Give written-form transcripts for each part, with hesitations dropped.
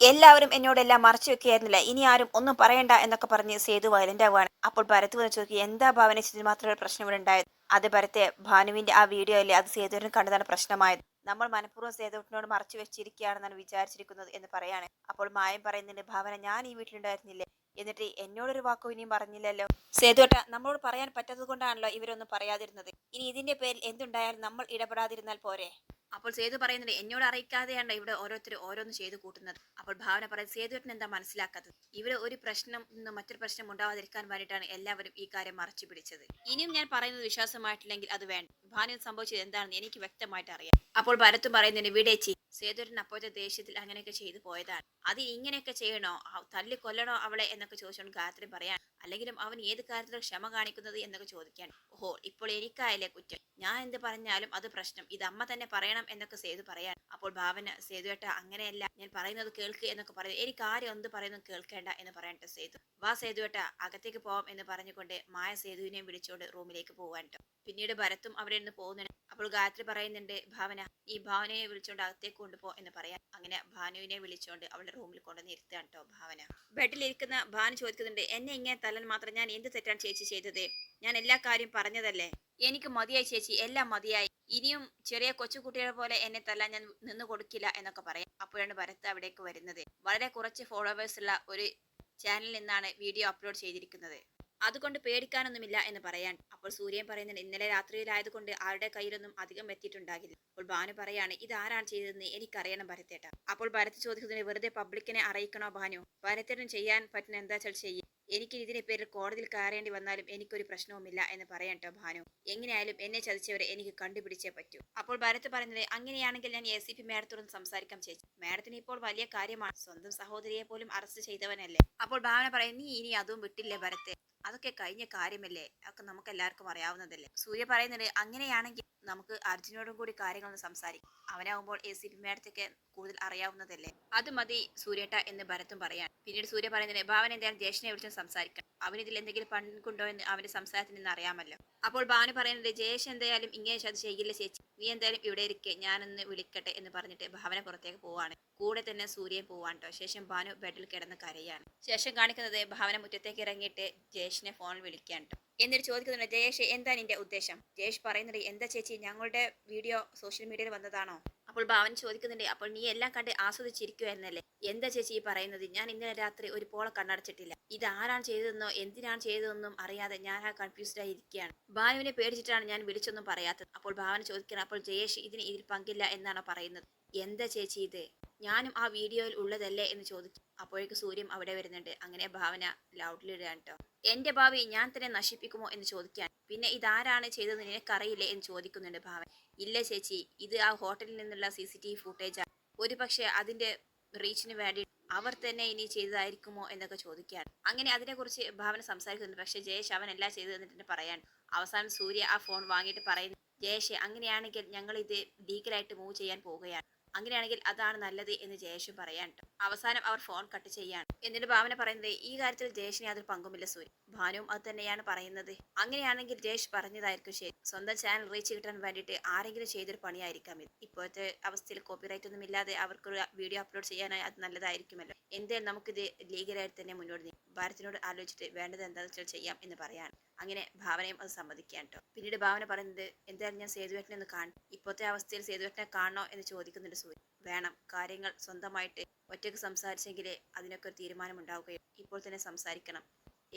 എല്ലാവരും എന്നോടെല്ലാം മറച്ചു വെക്കുകയായിരുന്നില്ല, ഇനി ആരും ഒന്നും പറയണ്ട എന്നൊക്കെ പറഞ്ഞ് സേതു വയലന്റ് ആവുകയാണ്. അപ്പോൾ ഭരത് വന്ന് ചോദിക്കുക, എന്താ ഭാവന ഇതിന് മാത്രമേ പ്രശ്നം ഇവിടെ ഉണ്ടായത്? അത് ഭരത്തെ, ഭാനുവിന്റെ ആ വീഡിയോ അല്ലേ, അത് സേതുവിനും കണ്ടതാണ് പ്രശ്നമായത്. നമ്മൾ മനഃപൂർവ്വം സേതുവിനോട് മറച്ചു വെച്ചിരിക്കുകയാണെന്നാണ് വിചാരിച്ചിരിക്കുന്നത് എന്ന് പറയാണ്. അപ്പോൾ മായം പറയുന്നുണ്ട്, ഭാവന ഞാൻ ഈ വീട്ടിലുണ്ടായിരുന്നില്ലേ, എന്നിട്ട് എന്നോടൊരു വാക്കും ഇനിയും പറഞ്ഞില്ലല്ലോ. സേതുവേട്ട, നമ്മളോട് പറയാൻ പറ്റാത്തത് കൊണ്ടാണല്ലോ ഇവരൊന്നും പറയാതിരുന്നത്. ഇനി ഇതിന്റെ പേരിൽ എന്തുണ്ടായാലും നമ്മൾ ഇടപെടാതിരുന്നാൽ പോരെ? അപ്പോൾ സേതു പറയുന്നുണ്ട്, എന്നോട് അറിയിക്കാതെയാണ് ഇവിടെ ഓരോരുത്തർ ഓരോന്ന് ചെയ്തു കൂട്ടുന്നത്. അപ്പോൾ ഭാവന പറയും, സേതുവേട്ടൻ എന്താ മനസ്സിലാക്കാത്തത്? ഇവിടെ ഒരു പ്രശ്നം നിന്ന് മറ്റൊരു പ്രശ്നം ഉണ്ടാവാതിരിക്കാൻ വേണ്ടിയിട്ടാണ് എല്ലാവരും ഈ കാര്യം മറച്ചു പിടിച്ചത്. ഇനിയും ഞാൻ പറയുന്നത് വിശ്വാസമായിട്ടില്ലെങ്കിൽ അത് വേണ്ട. ഭാനുവിന് സംഭവിച്ചത് എന്താണെന്ന് എനിക്ക് വ്യക്തമായിട്ട് അറിയാം. അപ്പോൾ ഭരത്തും പറയുന്നുണ്ട്, വിടേച്ചി, സേതുവേട്ടൻ അപ്പോഴത്തെ ദേഷ്യത്തിൽ അങ്ങനെയൊക്കെ ചെയ്തു പോയതാണ്. അത് ഇങ്ങനെയൊക്കെ ചെയ്യണോ, തല്ലി കൊല്ലണോ അവളെ എന്നൊക്കെ ചോദിച്ചുകൊണ്ട് ഗായത്രി പറയാൻ. അല്ലെങ്കിലും അവൻ ഏത് കാര്യത്തിലും ക്ഷമ കാണിക്കുന്നത് എന്നൊക്കെ ചോദിക്കാൻ. ഓഹോ, ഇപ്പോൾ എനിക്കായല്ലേ കുറ്റം, ഞാൻ എന്ത് പറഞ്ഞാലും അത് പ്രശ്നം, ഇത് അമ്മ തന്നെ പറയണം എന്നൊക്കെ സേതു പറയാൻ. അപ്പോൾ ഭാവന, സേതുവേട്ട അങ്ങനെയല്ല, ഞാൻ പറയുന്നത് കേൾക്ക് എന്നൊക്കെ പറയുന്നത്, എനിക്ക് ആരും എന്ത് പറയുന്നത് കേൾക്കേണ്ട എന്ന് പറയട്ടെ സേതു. വാ സേതുവേട്ട, അകത്തേക്ക് പോവാം എന്ന് പറഞ്ഞുകൊണ്ട് മായ സേതുവിനെയും വിളിച്ചുകൊണ്ട് റൂമിലേക്ക് പോവാൻ കേട്ടോ. പിന്നീട് ഭരത്തും അവിടെ നിന്ന് പോകുന്നുണ്ട്. അപ്പോൾ ഗായത്രി പറയുന്നുണ്ട്, ഭാവന, ഈ ഭാവനയെ വിളിച്ചുകൊണ്ട് അകത്തേക്ക് കൊണ്ടുപോ എന്ന് പറയാൻ. അങ്ങനെ ഭാനുവിനെ വിളിച്ചുകൊണ്ട് അവളുടെ റൂമിൽ കൊണ്ടുവന്ന് ഇരുത്തുകയാണ് കേട്ടോ ഭാവന. ബെഡിലിരിക്കുന്ന ഭാനു ചോദിക്കുന്നുണ്ട്, എന്നെ ഇങ്ങനെ തല്ലാൻ മാത്രം ഞാൻ എന്ത് തെറ്റാണ് ചേച്ചി ചെയ്തത്? ഞാൻ എല്ലാ കാര്യം പറഞ്ഞതല്ലേ. എനിക്ക് മതിയായി ചേച്ചി, എല്ലാം മതിയായി. ഇനിയും ചെറിയ കൊച്ചുകുട്ടികളെ പോലെ എന്നെ തല്ലാൻ ഞാൻ നിന്നു കൊടുക്കില്ല എന്നൊക്കെ പറയാം. അപ്പോഴാണ് ഭരത് അവിടേക്ക് വരുന്നത്. വളരെ കുറച്ച് ഫോളോവേഴ്സ് ഉള്ള ഒരു ചാനലിൽ നിന്നാണ് വീഡിയോ അപ്ലോഡ് ചെയ്തിരിക്കുന്നത്. അതുകൊണ്ട് പേടിക്കാനൊന്നുമില്ല എന്ന് പറയാൻ. അപ്പോൾ സൂര്യൻ പറയുന്നുണ്ട്, ഇന്നലെ രാത്രിയിലായതുകൊണ്ട് ആരുടെ കയ്യിലൊന്നും അധികം എത്തിയിട്ടുണ്ടാകില്ല. അപ്പോൾ ഭാനു പറയാണ്, ഇത് ആരാണ് ചെയ്തതെന്ന് എനിക്കറിയണം ഭരത്തേട്ട. അപ്പോൾ ഭരത് ചോദിക്കുന്നതിന്, വെറുതെ പബ്ലിക്കിനെ അറിയിക്കണോ ഭാനു? ഭരത്തേട്ടൻ ചെയ്യാൻ പറ്റുന്ന എന്താ വെച്ചാൽ ചെയ്യും. എനിക്ക് ഇതിന്റെ പേരിൽ കോടതിയിൽ കയറേണ്ടി വന്നാലും എനിക്കൊരു പ്രശ്നവുമില്ല എന്ന് പറയാൻ കേട്ടോ ഭാനു. എങ്ങനെയായാലും എന്നെ ചതിച്ചവരെ എനിക്ക് കണ്ടുപിടിച്ചേ പറ്റൂ. അപ്പോൾ ഭരത് പറയുന്നത്, അങ്ങനെയാണെങ്കിൽ ഞാൻ ACP മാഡത്തോടൊന്ന് സംസാരിക്കാം ചേച്ചി. മാഡത്തിന് ഇപ്പോൾ വലിയ കാര്യമാണ്, സ്വന്തം സഹോദരിയെ പോലും അറസ്റ്റ് ചെയ്തവനല്ലേ. അപ്പോൾ ഭാവന പറയും, നീ ഇനി അതും വിട്ടില്ലേ ഭരത്തെ, അതൊക്കെ കഴിഞ്ഞ കാര്യമല്ലേ, അതൊക്കെ നമുക്ക് എല്ലാവർക്കും അറിയാവുന്നതല്ലേ. സൂര്യ പറയുന്നത്, അങ്ങനെയാണെങ്കിൽ നമുക്ക് അർജുനോടും കൂടി കാര്യങ്ങളൊന്ന് സംസാരിക്കും, അവനാവുമ്പോൾ ACP മാഡത്തൊക്കെ കൂടുതൽ അറിയാവുന്നതല്ലേ. അത് മതി സൂര്യേട്ട എന്ന് ഭരത്തും പറയാൻ. പിന്നീട് സൂര്യ പറയുന്നത്, ഭാവന എന്തായാലും ജയേഷിനെ വിളിച്ച് സംസാരിക്കണം, അവനിതിൽ എന്തെങ്കിലും പങ്കുണ്ടോ എന്ന് അവന്റെ സംസാരത്തിൽ നിന്ന് അറിയാമല്ലോ. അപ്പോൾ ഭാവന പറയുന്നത്, ജയേഷ് എന്തായാലും ഇങ്ങനെ അത് ചെയ്യില്ല ചേച്ചി, നീ എന്തായാലും ഇവിടെ ഇരിക്കെ, ഞാനൊന്ന് വിളിക്കട്ടെ എന്ന് പറഞ്ഞിട്ട് ഭാവന പുറത്തേക്ക് പോവാണ്. കൂടെ തന്നെ സൂര്യൻ പോവാൻ കേട്ടോ. ശേഷം ഭാനു ബെഡിൽ കിടന്ന് കരയാണ്. ശേഷം കാണിക്കുന്നത് ഭാവന മുറ്റത്തേക്ക് ഇറങ്ങിയിട്ട് ജയേഷിനെ ഫോണിൽ വിളിക്കാൻ കേട്ടോ. എന്നിട്ട് ചോദിക്കുന്നുണ്ട്, ജയേഷ് എന്താ നിന്റെ ഉദ്ദേശം? ജയേഷ് പറയുന്നുണ്ട്, എന്താ ചേച്ചി, ഞങ്ങളുടെ വീഡിയോ സോഷ്യൽ മീഡിയയിൽ വന്നതാണോ? അപ്പോൾ ഭാവൻ ചോദിക്കുന്നുണ്ട്, അപ്പോൾ നീ എല്ലാം കണ്ട് ആസ്വദിച്ചിരിക്കുവായിരുന്നല്ലേ? എന്താ ചേച്ചി ഈ പറയുന്നത്? ഞാൻ ഇന്നലെ രാത്രി ഒരു പോളെ കണ്ണടച്ചിട്ടില്ല. ഇത് ആരാണ് ചെയ്തതെന്നോ എന്തിനാണ് ചെയ്തതെന്നും അറിയാതെ ഞാൻ ആ കൺഫ്യൂസ്ഡ് ആയി ഇരിക്കുകയാണ്. ഭാനുവിനെ പേടിച്ചിട്ടാണ് ഞാൻ വിളിച്ചൊന്നും പറയാത്തത്. അപ്പോൾ ഭാവന ചോദിക്കണം, അപ്പോൾ ജയേഷ് ഇതിൽ പങ്കില്ല എന്നാണോ പറയുന്നത്? എന്താ ചേച്ചി ഇത്, ഞാനും ആ വീഡിയോയിൽ ഉള്ളതല്ലേ എന്ന് ചോദിച്ചു. അപ്പോഴേക്ക് സൂര്യൻ അവിടെ വരുന്നുണ്ട്. അങ്ങനെ ഭാവന ലൗഡിലിടുകയാണ് കേട്ടോ. എന്റെ ഭാവി ഞാൻ തന്നെ നശിപ്പിക്കുമോ എന്ന് ചോദിക്കാൻ. പിന്നെ ഇതാരാണ് ചെയ്തതെന്ന് നിനക്കറിയില്ലേ എന്ന് ചോദിക്കുന്നുണ്ട് ഭാവൻ. ഇല്ല ചേച്ചി, ഇത് ആ ഹോട്ടലിൽ നിന്നുള്ള CCTV ഫുട്ടേജാണ്. ഒരു പക്ഷേ അതിന്റെ റീച്ചിന് വേണ്ടി അവർ തന്നെ ഇനി ചെയ്തതായിരിക്കുമോ എന്നൊക്കെ ചോദിക്കുകയാണ്. അങ്ങനെ അതിനെക്കുറിച്ച് ഭാവന സംസാരിക്കുന്നുണ്ട്. പക്ഷെ ജയേഷ് അവൻ എല്ലാം ചെയ്തു തന്നിട്ട് പറയാൻ. അവസാനം സൂര്യ ആ ഫോൺ വാങ്ങിയിട്ട് പറയുന്നു, ജയേഷ് അങ്ങനെയാണെങ്കിൽ ഞങ്ങൾ ഇത് ലീഗലായിട്ട് മൂവ് ചെയ്യാൻ പോവുകയാണ്, അങ്ങനെയാണെങ്കിൽ അതാണ് നല്ലത് എന്ന് ജയേഷും പറയാൻ. അവസാനം അവർ ഫോൺ കട്ട് ചെയ്യാണ്. എന്നിട്ട് ഭാവന പറയുന്നത്, ഈ കാര്യത്തിൽ ജയേഷിന് യാതൊരു പങ്കുമില്ല സൂര്യ. ഭാനുവും അത് തന്നെയാണ് പറയുന്നത്. അങ്ങനെയാണെങ്കിൽ ജയേഷ് പറഞ്ഞതായിരിക്കും ശരി. സ്വന്തം ചാനൽ റീച്ച് കിട്ടാൻ വേണ്ടിയിട്ട് ആരെങ്കിലും ചെയ്തൊരു പണിയായിരിക്കാം ഇത്. ഇപ്പോഴത്തെ അവസ്ഥയിൽ കോപ്പിറൈറ്റ് ഒന്നും ഇല്ലാതെ അവർക്കൊരു വീഡിയോ അപ്ലോഡ് ചെയ്യാനായി അത് നല്ലതായിരിക്കുമല്ലോ. എന്തായാലും നമുക്കിത് ലീഗലായിട്ട് തന്നെ മുന്നോട്ട് നീങ്ങാം. ഭാരതിനോട് ആലോചിച്ചിട്ട് വേണ്ടത് എന്താണെന്ന് വെച്ചാൽ ചെയ്യാം എന്ന് പറയാൻ. അങ്ങനെ ഭാവനയും അത് സമ്മതിക്കാൻ കേട്ടോ. പിന്നീട് ഭാവന പറയുന്നത്, എന്തായാലും ഞാൻ സേതുവേട്ടനെ ഒന്ന് കാണും. ഇപ്പോഴത്തെ അവസ്ഥയിൽ സേതുവേട്ടനെ കാണണോ എന്ന് ചോദിക്കുന്നുണ്ട് സൂര്യ. വേണം, കാര്യങ്ങൾ സ്വന്തമായിട്ട് ഒറ്റയ്ക്ക് സംസാരിച്ചെങ്കിലേ അതിനൊക്കെ ഒരു തീരുമാനം ഉണ്ടാവുകയുള്ളൂ. ഇപ്പോൾ തന്നെ സംസാരിക്കണം,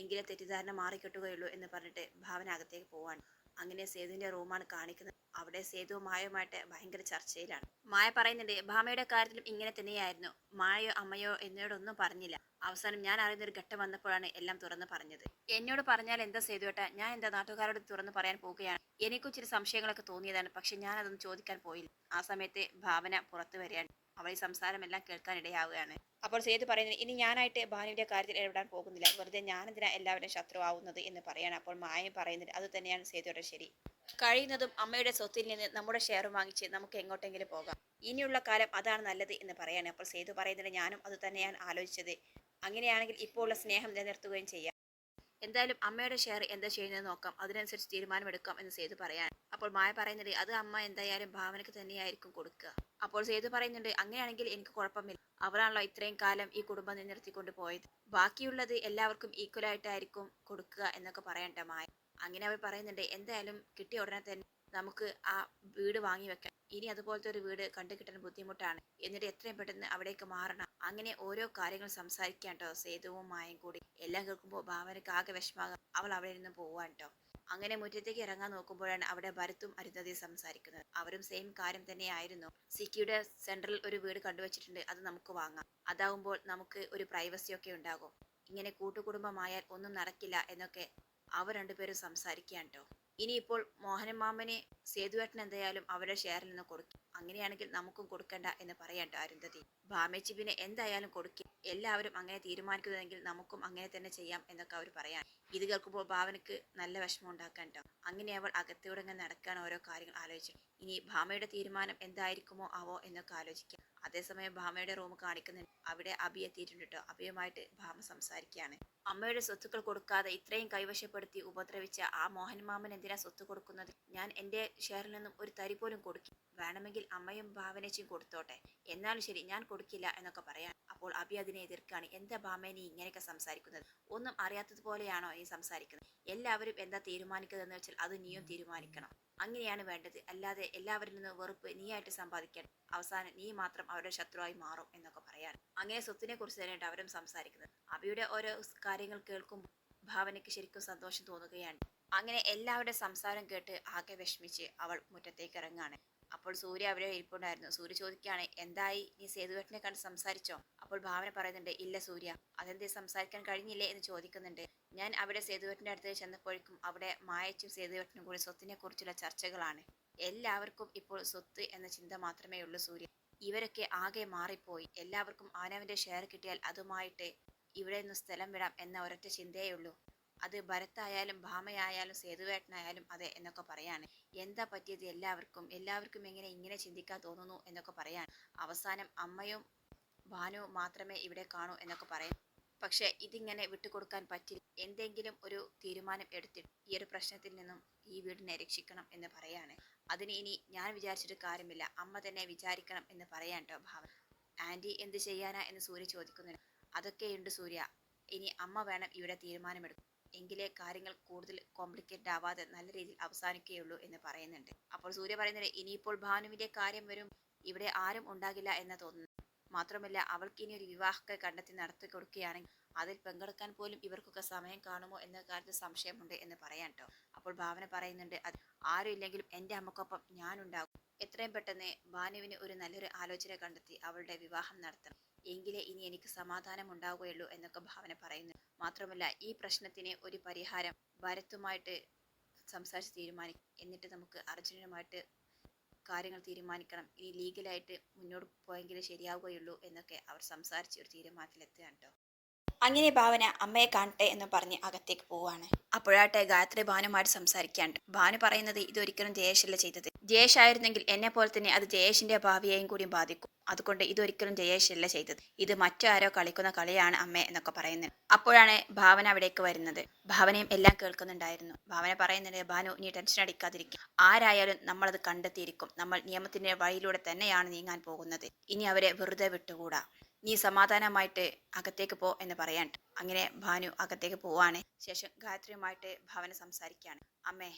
എങ്കിലേ തെറ്റിദ്ധാരണ മാറിക്കിട്ടുകയുള്ളൂ എന്ന് പറഞ്ഞിട്ട് ഭാവന അകത്തേക്ക് പോവാണ്. അങ്ങനെ സേതുവിന്റെ റൂമാണ് കാണിക്കുന്നത്. അവിടെ സേതു മായയുമായിട്ട് ഭയങ്കര ചർച്ചയിലാണ്. മായ പറയുന്നുണ്ട്, ഭാമയുടെ കാര്യത്തിലും ഇങ്ങനെ തന്നെയായിരുന്നു, മായയോ അമ്മയോ എന്നോടൊന്നും പറഞ്ഞില്ല. അവസാനം ഞാൻ അറിയുന്ന ഒരു ഘട്ടം വന്നപ്പോഴാണ് എല്ലാം തുറന്നു പറഞ്ഞത്. എന്നോട് പറഞ്ഞാൽ എന്താ സേതുവേട്ടാ, ഞാൻ എന്താ നാട്ടുകാരോട് തുറന്നു പറയാൻ പോവുകയാണ്. എനിക്കും ചില സംശയങ്ങളൊക്കെ തോന്നിയതാണ്, പക്ഷെ ഞാൻ അതൊന്നും ചോദിക്കാൻ പോയില്ല. ആ സമയത്ത് ഭാവന പുറത്തു വരികയാണ്. അവൾ ഈ സംസാരമെല്ലാം കേൾക്കാൻ ഇടയാവുകയാണ്. അപ്പോൾ സേതു പറയുന്നത്, ഇനി ഞാനായിട്ട് ഭാനുവിന്റെ കാര്യത്തിൽ ഇടപെടാൻ പോകുന്നില്ല, വെറുതെ ഞാനെന്തിനാ എല്ലാവരും ശത്രുവാവുന്നത് എന്ന് പറയാണ്. അപ്പോൾ മായയും പറയുന്നത്, അത് തന്നെയാണ് സേതുയുടെ ശരി. കഴിയുന്നതും അമ്മയുടെ സ്വത്തിൽ നിന്ന് നമ്മുടെ ഷെയർ വാങ്ങിച്ച് നമുക്ക് എങ്ങോട്ടെങ്കിലും പോകാം, ഇനിയുള്ള കാലം അതാണ് നല്ലത് എന്ന് പറയാണ്. അപ്പോൾ സേതു പറയുന്നത്, ഞാനും അത് തന്നെയാണ് ആലോചിച്ചത്. അങ്ങനെയാണെങ്കിൽ ഇപ്പോൾ ഉള്ള സ്നേഹം നിലനിർത്തുകയും ചെയ്യാം. എന്തായാലും അമ്മയുടെ ഷെയർ എന്താ ചെയ്യുന്നത് നോക്കാം, അതിനനുസരിച്ച് തീരുമാനമെടുക്കാം എന്ന് സേതു പറയാൻ. അപ്പോൾ മായ പറയുന്നത്, അത് അമ്മ എന്തായാലും ഭാവനയ്ക്ക് തന്നെയായിരിക്കും കൊടുക്കുക. അപ്പോൾ സേതു പറയുന്നുണ്ട്, അങ്ങനെയാണെങ്കിൽ എനിക്ക് കുഴപ്പമില്ല, അവരാണല്ലോ ഇത്രയും കാലം ഈ കുടുംബം നിലനിർത്തിക്കൊണ്ട് പോയത്, ബാക്കിയുള്ളത് എല്ലാവർക്കും ഈക്വൽ ആയിട്ടായിരിക്കും കൊടുക്കുക എന്നൊക്കെ പറയട്ടെ മായ. അങ്ങനെ അവർ പറയുന്നുണ്ട്, എന്തായാലും കിട്ടിയ ഉടനെ തന്നെ നമുക്ക് ആ വീട് വാങ്ങി വെക്കാം, ഇനി അതുപോലത്തെ ഒരു വീട് കണ്ടു കിട്ടാൻ ബുദ്ധിമുട്ടാണ്, എന്നിട്ട് എത്രയും പെട്ടെന്ന് അവിടേക്ക് മാറണം. അങ്ങനെ ഓരോ കാര്യങ്ങൾ സംസാരിക്കാൻ കേട്ടോ സേതുവും മായും കൂടി. എല്ലാം കേൾക്കുമ്പോൾ ഭാവനക്ക് ആകെ വിഷമാകാം. അവൾ അവിടെ നിന്ന് പോവാൻ കേട്ടോ. അങ്ങനെ മുറ്റത്തേക്ക് ഇറങ്ങാൻ നോക്കുമ്പോഴാണ് അവിടെ ഭരത്തും അരുന്ധതിയും സംസാരിക്കുന്നത്. അവരും സെയിം കാര്യം തന്നെയായിരുന്നു. സിക്കിയുടെ സെൻട്രൽ ഒരു വീട് കണ്ടുവച്ചിട്ടുണ്ട്, അത് നമുക്ക് വാങ്ങാം, അതാവുമ്പോൾ നമുക്ക് ഒരു പ്രൈവസി ഒക്കെ ഉണ്ടാകും, ഇങ്ങനെ കൂട്ടുകുടുംബമായാൽ ഒന്നും നടക്കില്ല എന്നൊക്കെ അവർ രണ്ടുപേരും സംസാരിക്കുകയാണ് കേട്ടോ. ഇനിയിപ്പോൾ മോഹനൻ മാമനെ സേതുവേട്ടൻ എന്തായാലും അവരുടെ ഷെയറിൽ നിന്ന് കൊടുക്കും, അങ്ങനെയാണെങ്കിൽ നമുക്കും കൊടുക്കണ്ട എന്ന് പറയാട്ടോ അരുന്ധതി. ഭാമേച്ചി പിന്നെ എന്തായാലും കൊടുക്കും, എല്ലാവരും അങ്ങനെ തീരുമാനിക്കുന്നതെങ്കിൽ നമുക്കും അങ്ങനെ തന്നെ ചെയ്യാം എന്നൊക്കെ അവർ പറയാൻ. ഇത് കേൾക്കുമ്പോൾ ഭാവനക്ക് നല്ല വിഷമം ഉണ്ടാക്കാൻ കേട്ടോ. അങ്ങനെ അവൾ അകത്തൂടെ നടക്കാൻ ഓരോ കാര്യങ്ങൾ ആലോചിച്ചു. ഇനി ഭാമയുടെ തീരുമാനം എന്തായിരിക്കുമോ ആവോ എന്നൊക്കെ ആലോചിക്കാം. അതേസമയം ഭാമയുടെ റൂം കാണിക്കുന്നുണ്ട്, അവിടെ അഭി എത്തിയിട്ടുണ്ട് കേട്ടോ. അഭിയുമായിട്ട് ഭാമ സംസാരിക്കുകയാണ്. അമ്മയുടെ സ്വത്തുക്കൾ കൊടുക്കാതെ ഇത്രയും കൈവശപ്പെടുത്തി ഉപദ്രവിച്ച ആ മോഹൻ മാമൻ എന്തിനാ സ്വത്ത് കൊടുക്കുന്നത്? ഞാൻ എൻ്റെ ഷെയറിൽ നിന്നും ഒരു തരി പോലും കൊടുക്കും, വേണമെങ്കിൽ അമ്മയും ഭാവനച്ചും കൊടുത്തോട്ടെ, എന്നാലും ശരി ഞാൻ കൊടുക്കില്ല എന്നൊക്കെ പറയാൻ. അപ്പോൾ അഭി അതിനെ എതിർക്കാണ്. എന്താ ഭാമേ നീ ഇങ്ങനെയൊക്കെ സംസാരിക്കുന്നത്? ഒന്നും അറിയാത്തതുപോലെയാണോ നീ സംസാരിക്കുന്നത്? എല്ലാവരും എന്താ തീരുമാനിക്കുന്നതെന്ന് വെച്ചാൽ അത് നീയും തീരുമാനിക്കണം, അങ്ങനെയാണ് വേണ്ടത്, അല്ലാതെ എല്ലാവരിൽ നിന്ന് വെറുപ്പ് നീയായിട്ട് സമ്പാദിക്കാൻ അവസാനം നീ മാത്രം അവരുടെ ശത്രുവായി മാറും എന്നൊക്കെ പറയാൻ. അങ്ങനെ സ്വത്തിനെ കുറിച്ച് തന്നെയാണ് അവരും സംസാരിക്കുന്നത്. അഭിയുടെ ഓരോ കാര്യങ്ങൾ കേൾക്കുമ്പോൾ ഭാവനയ്ക്ക് ശരിക്കും സന്തോഷം തോന്നുകയാണ്. അങ്ങനെ എല്ലാവരുടെ സംസാരം കേട്ട് ആകെ വിഷമിച്ച് അവൾ മുറ്റത്തേക്ക് ഇറങ്ങാണ്. അപ്പോൾ സൂര്യ അവിടെ ഇരിപ്പുണ്ടായിരുന്നു. സൂര്യ ചോദിക്കുകയാണ്, എന്തായി, നീ സേതുവേട്ടനെ കണ്ട് സംസാരിച്ചോ? അപ്പോൾ ഭാവന പറയുന്നുണ്ട്, ഇല്ല സൂര്യ, അതെന്തേ സംസാരിക്കാൻ കഴിഞ്ഞില്ലേ എന്ന് ചോദിക്കുന്നുണ്ട്. ഞാൻ അവിടെ സേതുവേട്ടൻ്റെ അടുത്ത് ചെന്നപ്പോഴേക്കും അവിടെ മായച്ചും സേതുവേട്ടനും കൂടി സ്വത്തിനെ കുറിച്ചുള്ള ചർച്ചകളാണ്. എല്ലാവർക്കും ഇപ്പോൾ സ്വത്ത് എന്ന ചിന്ത മാത്രമേ ഉള്ളൂ സൂര്യ. ഇവരൊക്കെ ആകെ മാറിപ്പോയി. എല്ലാവർക്കും അവനവന്റെ ഷെയർ കിട്ടിയാൽ അതുമായിട്ട് ഇവിടെ നിന്ന് സ്ഥലം വിടാം എന്ന ഒരൊറ്റ ചിന്തയേ ഉള്ളൂ. അത് ഭരത്തായാലും ഭാമയായാലും സേതുവേട്ടനായാലും അതെ എന്നൊക്കെ പറയാണ്. എന്താ പറ്റിയത് എല്ലാവർക്കും എങ്ങനെ ഇങ്ങനെ ചിന്തിക്കാൻ തോന്നുന്നു എന്നൊക്കെ പറയാൻ. അവസാനം അമ്മയും ഭാനുവും മാത്രമേ ഇവിടെ കാണൂ എന്നൊക്കെ പറയും. പക്ഷെ ഇതിങ്ങനെ വിട്ടുകൊടുക്കാൻ പറ്റില്ല, എന്തെങ്കിലും ഒരു തീരുമാനം എടുത്തിട്ട് ഈ ഒരു പ്രശ്നത്തിൽ നിന്നും ഈ വീടിനെ രക്ഷിക്കണം എന്ന് പറയാണ്. അതിന് ഇനി ഞാൻ വിചാരിച്ചിട്ട് കാര്യമില്ല, അമ്മ തന്നെ വിചാരിക്കണം എന്ന് പറയാൻ കേട്ടോ ഭാവന. ആന്റി എന്ത് ചെയ്യാനാ എന്ന് സൂര്യ ചോദിക്കുന്നുണ്ട്. അതൊക്കെയുണ്ട് സൂര്യ, ഇനി അമ്മ വേണം ഇവിടെ തീരുമാനമെടുക്കും, എങ്കിലേ കാര്യങ്ങൾ കൂടുതൽ കോംപ്ലിക്കേറ്റഡ് ആവാതെ നല്ല രീതിയിൽ അവസാനിക്കുകയുള്ളൂ എന്ന് പറയുന്നുണ്ട്. അപ്പോൾ സൂര്യ പറയുന്നത്, ഇനിയിപ്പോൾ ഭാനുവിന്റെ കാര്യം വരും, ഇവിടെ ആരും ഉണ്ടാകില്ല എന്ന് തോന്നുന്നു, മാത്രമല്ല അവൾക്ക് ഇനി ഒരു വിവാഹമൊക്കെ കണ്ടെത്തി നടത്തി കൊടുക്കുകയാണെങ്കിൽ അതിൽ പങ്കെടുക്കാൻ പോലും ഇവർക്കൊക്കെ സമയം കാണുമോ എന്ന കാര്യത്തിൽ സംശയമുണ്ട് എന്ന് പറയാൻ കേട്ടോ. അപ്പോൾ ഭാവന പറയുന്നുണ്ട്, അത് ആരും ഇല്ലെങ്കിലും എൻ്റെ അമ്മക്കൊപ്പം ഞാനുണ്ടാകും, എത്രയും പെട്ടെന്ന് ഭാനുവിന് ഒരു നല്ലൊരു ആലോചന കണ്ടെത്തി അവളുടെ വിവാഹം നടത്തണം, എങ്കിലേ ഇനി എനിക്ക് സമാധാനം ഉണ്ടാവുകയുള്ളൂ എന്നൊക്കെ ഭാവന പറയുന്നു. മാത്രമല്ല ഈ പ്രശ്നത്തിന് ഒരു പരിഹാരം ഭരത്തുമായിട്ട് സംസാരിച്ച് തീരുമാനിക്കും, എന്നിട്ട് നമുക്ക് അർജുനനുമായിട്ട് കാര്യങ്ങൾ തീരുമാനിക്കണം, ഇനി ലീഗലായിട്ട് മുന്നോട്ട് പോയെങ്കിലേ ശരിയാവുകയുള്ളൂ എന്നൊക്കെ അവർ സംസാരിച്ച് ഒരു തീരുമാനത്തിലെത്തുകയാണ് കേട്ടോ. അങ്ങനെ ഭാവന അമ്മയെ കാണട്ടെ എന്ന് പറഞ്ഞ് അകത്തേക്ക് പോവാണ്. അപ്പോഴാട്ടെ ഗായത്രി ഭാനുമായിട്ട് സംസാരിക്കാണ്ട്. ഭാനു പറയുന്നത്, ഇതൊരിക്കലും ജയേഷല്ല ചെയ്തത്, ജയേഷ് ആയിരുന്നെങ്കിൽ എന്നെ പോലെ തന്നെ അത് ജയേഷിന്റെ ഭാവിയെയും കൂടി ബാധിക്കും, അതുകൊണ്ട് ഇതൊരിക്കലും ജയേഷല്ല ചെയ്തത്, ഇത് മറ്റാരോ കളിക്കുന്ന കളിയാണ് അമ്മ എന്നൊക്കെ പറയുന്നത്. അപ്പോഴാണ് ഭാവന അവിടേക്ക് വരുന്നത്. ഭാവനയും എല്ലാം കേൾക്കുന്നുണ്ടായിരുന്നു. ഭാവന പറയുന്നത്, ഭാനു നീ ടെൻഷൻ അടിക്കാതിരിക്കും, ആരായാലും നമ്മളത് കണ്ടെത്തിയിരിക്കും, നമ്മൾ നിയമത്തിന്റെ വഴിയിലൂടെ തന്നെയാണ് നീങ്ങാൻ പോകുന്നത്, ഇനി അവരെ വെറുതെ വിട്ടുകൂടാ, നീ സമാധാനമായിട്ട് അകത്തേക്ക് പോ എന്ന് പറയാൻ. അങ്ങനെ ഭാനു അകത്തേക്ക് പോവാണ്. ശേഷം ഗായത്രിയുമായിട്ട് ഭാവന സംസാരിക്കുകയാണ്. അമ്മേ,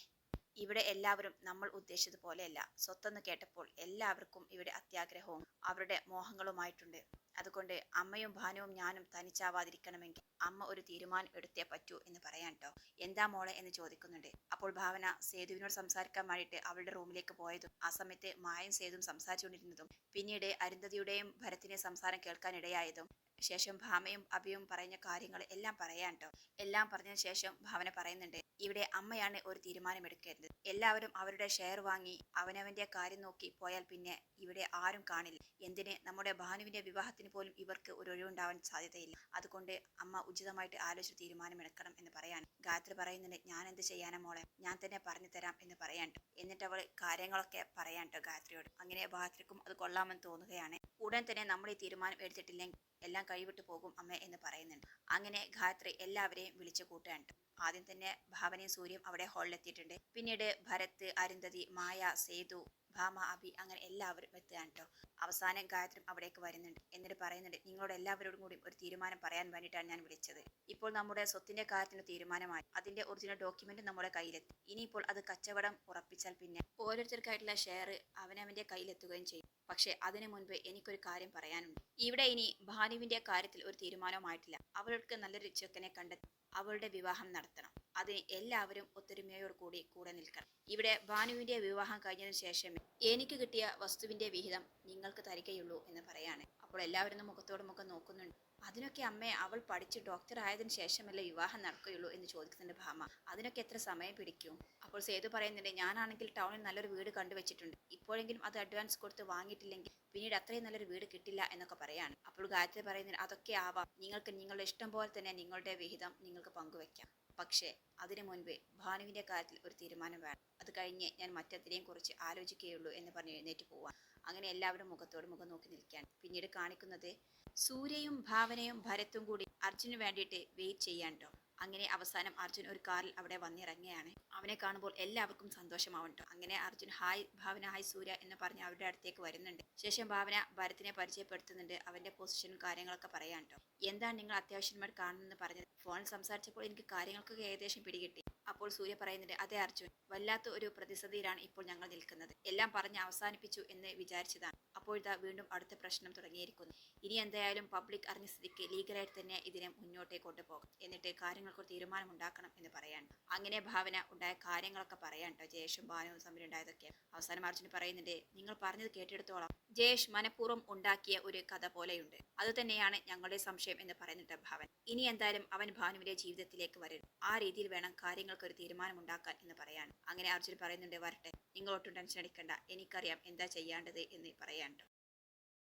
ഇവിടെ എല്ലാവരും നമ്മൾ ഉദ്ദേശിച്ചതുപോലെയല്ല, സ്വത്തെന്ന് കേട്ടപ്പോൾ എല്ലാവർക്കും ഇവിടെ അത്യാഗ്രഹവും അവരുടെ മോഹങ്ങളുമായിട്ടുണ്ട്, അതുകൊണ്ട് അമ്മയും ഭാനുവും ഞാനും തനിച്ചാവാതിരിക്കണമെങ്കിൽ അമ്മ ഒരു തീരുമാനം എടുത്തേ പറ്റൂ എന്ന് പറയാൻ കേട്ടോ. എന്താ മോളെ എന്ന് ചോദിക്കുന്നുണ്ട്. അപ്പോൾ ഭാവന സേതുവിനോട് സംസാരിക്കാൻ വേണ്ടിയിട്ട് അവളുടെ റൂമിലേക്ക് പോയതും ആ സമയത്ത് മായും സേതുവും സംസാരിച്ചുകൊണ്ടിരുന്നതും പിന്നീട് അരുന്ധതിയുടെയും ഭരത്തിൻ്റെ സംസാരം കേൾക്കാനിടയായതും ശേഷം ഭാമയും അഭിയും പറഞ്ഞ കാര്യങ്ങൾ എല്ലാം പറയാൻ കേട്ടോ. എല്ലാം പറഞ്ഞതിന് ശേഷം ഭാവന പറയുന്നുണ്ട്, ഇവിടെ അമ്മയാണ് ഒരു തീരുമാനമെടുക്കേണ്ടത്, എല്ലാവരും അവരുടെ ഷെയർ വാങ്ങി അവനവന്റെ കാര്യം നോക്കി പോയാൽ പിന്നെ ഇവിടെ ആരും കാണില്ല, എന്തിന് നമ്മുടെ ഭാനുവിന്റെ വിവാഹത്തിന് പോലും ഇവർക്ക് ഒരു ഒഴിവുണ്ടാവാൻ സാധ്യതയില്ല, അതുകൊണ്ട് അമ്മ ഉചിതമായിട്ട് ആലോചിച്ച് തീരുമാനമെടുക്കണം എന്ന് പറയാൻ. ഗായത്രി പറയുന്നുണ്ട്, ഞാൻ എന്ത് ചെയ്യാനാ മോളെ, ഞാൻ തന്നെ പറഞ്ഞു തരാം എന്ന് പറയാൻ. എന്നിട്ട് അവൾ കാര്യങ്ങളൊക്കെ പറയാൻ കേട്ടോ ഗായത്രിയോട്. അങ്ങനെ ഗായത്രിക്കും അത് കൊള്ളാമെന്ന് തോന്നുകയാണ്. ഉടൻ തന്നെ നമ്മൾ ഈ തീരുമാനം എടുത്തിട്ടില്ലെങ്കിൽ എല്ലാം കൈവിട്ടു പോകും അമ്മ എന്ന് പറയുന്നുണ്ട്. അങ്ങനെ ഗായത്രി എല്ലാവരെയും വിളിച്ചു കൂട്ടുകയാണ്. ആദ്യം തന്നെ ഭാവനയും സൂര്യയും അവിടെ ഹാളിലെത്തിയിട്ടുണ്ട്. പിന്നീട് ഭരത്, അരുന്ധതി, മായ, സേതു, ഭാമ, അഭി അങ്ങനെ എല്ലാവരും എത്തുകയാണ് കേട്ടോ. അവസാനം ഗായത്രി അവിടേക്ക് വരുന്നുണ്ട്. എന്നിട്ട് പറയുന്നുണ്ട്, നിങ്ങളോട് എല്ലാവരോടും കൂടി ഒരു തീരുമാനം പറയാൻ വേണ്ടിയിട്ടാണ് ഞാൻ വിളിച്ചത്. ഇപ്പോൾ നമ്മുടെ സ്വത്തിന്റെ കാര്യത്തിന് തീരുമാനമായി. അതിന്റെ ഒറിജിനൽ ഡോക്യുമെന്റ് നമ്മുടെ കയ്യിലെത്തി. ഇനിയിപ്പോൾ അത് കച്ചവടം ഉറപ്പിച്ചാൽ പിന്നെ ഓരോരുത്തർക്കായിട്ടുള്ള ഷെയർ അവനവന്റെ കയ്യിലെത്തുകയും ചെയ്യും. പക്ഷെ അതിനു മുൻപ് എനിക്കൊരു കാര്യം പറയാനുണ്ട്. ഇവിടെ ഇനി ഭാനുവിന്റെ കാര്യത്തിൽ ഒരു തീരുമാനവുമായിട്ടില്ല. അവൾക്ക് നല്ലൊരു ചെക്കനെ കണ്ടെത്തി അവളുടെ വിവാഹം നടത്തണം. അതിന് എല്ലാവരും ഒത്തൊരുമയോട് കൂടെ നിൽക്കണം. ഇവിടെ ഭാനുവിന്റെ വിവാഹം കഴിഞ്ഞതിന് ശേഷമേ എനിക്ക് കിട്ടിയ വസ്തുവിന്റെ വിഹിതം നിങ്ങൾക്ക് തരികയുള്ളൂ എന്ന് പറയാണ്. അപ്പോൾ എല്ലാവരും മുഖത്തോട് മുഖം നോക്കുന്നുണ്ട്. അതിനൊക്കെ അമ്മേ, അവൾ പഠിച്ച് ഡോക്ടർ ആയതിനു ശേഷമല്ലേ വിവാഹം നടക്കുകയുള്ളൂ എന്ന് ചോദിക്കുന്നുണ്ട് ഭാമ. അതിനൊക്കെ എത്ര സമയം പിടിക്കും? അപ്പോൾ സേതു പറയുന്നുണ്ട്, ഞാനാണെങ്കിൽ ടൗണിൽ നല്ലൊരു വീട് കണ്ടുവച്ചിട്ടുണ്ട്. ഇപ്പോഴെങ്കിലും അത് അഡ്വാൻസ് കൊടുത്ത് വാങ്ങിയിട്ടില്ലെങ്കിൽ പിന്നീട് അത്രയും നല്ലൊരു വീട് കിട്ടില്ല എന്നൊക്കെ പറയാണ്. അപ്പോൾ ഗായത്രി പറയുന്നത്, അതൊക്കെ ആവാം, നിങ്ങൾക്ക് നിങ്ങളുടെ ഇഷ്ടം പോലെ തന്നെ നിങ്ങളുടെ വിഹിതം നിങ്ങൾക്ക് പങ്കുവെക്കാം. പക്ഷേ അതിനു മുൻപ് ഭാനുവിന്റെ കാര്യത്തിൽ ഒരു തീരുമാനം വേണം. അത് കഴിഞ്ഞ് ഞാൻ മറ്റെന്തിനേയും കുറിച്ച് ആലോചിക്കുകയുള്ളൂ എന്ന് പറഞ്ഞ് എഴുന്നേറ്റ് പോവാൻ. അങ്ങനെ എല്ലാവരും മുഖത്തോട് മുഖം നോക്കി നിൽക്കുകയാണ്. പിന്നീട് കാണിക്കുന്നത് സൂര്യയും ഭാവനയും ഭരത്തും കൂടി അർജുന് വേണ്ടിയിട്ട് വെയിറ്റ് ചെയ്യാണ്ടോ. അങ്ങനെ അവസാനം അർജുൻ ഒരു കാറിൽ അവിടെ വന്നിറങ്ങുകയാണ്. അവനെ കാണുമ്പോൾ എല്ലാവർക്കും സന്തോഷമാവണ്ടോ. അങ്ങനെ അർജുൻ ഹായ് ഭാവന, ഹായ് സൂര്യ എന്ന് പറഞ്ഞ് അവരുടെ അടുത്തേക്ക് വരുന്നുണ്ട്. ശേഷം ഭാവന ഭരത്തിനെ പരിചയപ്പെടുത്തുന്നുണ്ട്. അവന്റെ പൊസിഷനും കാര്യങ്ങളൊക്കെ പറയാണ്ടോ. എന്താണ് നിങ്ങൾ അത്യാവശ്യമായിട്ട് കാണുന്നെന്ന് പറഞ്ഞത്? ഫോണിൽ സംസാരിച്ചപ്പോൾ എനിക്ക് കാര്യങ്ങൾക്കൊക്കെ ഏകദേശം പിടികിട്ടി. അപ്പോൾ സൂര്യ പറയുന്നുണ്ട്, അതെ അർജുൻ, വല്ലാത്ത ഒരു പ്രതിസന്ധിയിലാണ് ഇപ്പോൾ ഞങ്ങൾ നിൽക്കുന്നത്. എല്ലാം പറഞ്ഞ് അവസാനിപ്പിച്ചു എന്ന് വിചാരിച്ചതാണ്. അപ്പോഴിതാ വീണ്ടും അടുത്ത പ്രശ്നം തുടങ്ങിയിരിക്കുന്നു. ഇനി എന്തായാലും പബ്ലിക് അറിഞ്ഞ സ്ഥിതിക്ക് ലീഗലായിട്ട് തന്നെ ഇതിനെ മുന്നോട്ടേക്ക് കൊണ്ടുപോകും. എന്നിട്ട് കാര്യങ്ങൾക്കൊരു തീരുമാനം ഉണ്ടാക്കണം എന്ന് പറയാണ്. അങ്ങനെ ഭാവന ഉണ്ടായ കാര്യങ്ങളൊക്കെ പറയാട്ടോ. ജയേഷും ഭാനുവും തമ്മിലുണ്ടായതൊക്കെ. അവസാനം അർജുൻ പറയുന്നുണ്ട്, നിങ്ങൾ പറഞ്ഞത് കേട്ടെടുത്തോളാം. ജയേഷ് മനഃപൂർവ്വം ഉണ്ടാക്കിയ ഒരു കഥ പോലെയുണ്ട്. അത് തന്നെയാണ് ഞങ്ങളുടെ സംശയം എന്ന് പറയുന്നുണ്ട് ഭാവൻ. ഇനി എന്തായാലും അവൻ ഭാനുവിന്റെ ജീവിതത്തിലേക്ക് വരും. ആ രീതിയിൽ വേണം കാര്യങ്ങൾക്ക് ഒരു തീരുമാനം ഉണ്ടാക്കാൻ എന്ന് പറയാണ്. അങ്ങനെ അർജുൻ പറയുന്നുണ്ട്, വരട്ടെ, നിങ്ങൾ ഒട്ടും ടെൻഷൻ അടിക്കണ്ട, എനിക്കറിയാം എന്താ ചെയ്യേണ്ടത് എന്ന് പറയാനുണ്ട്.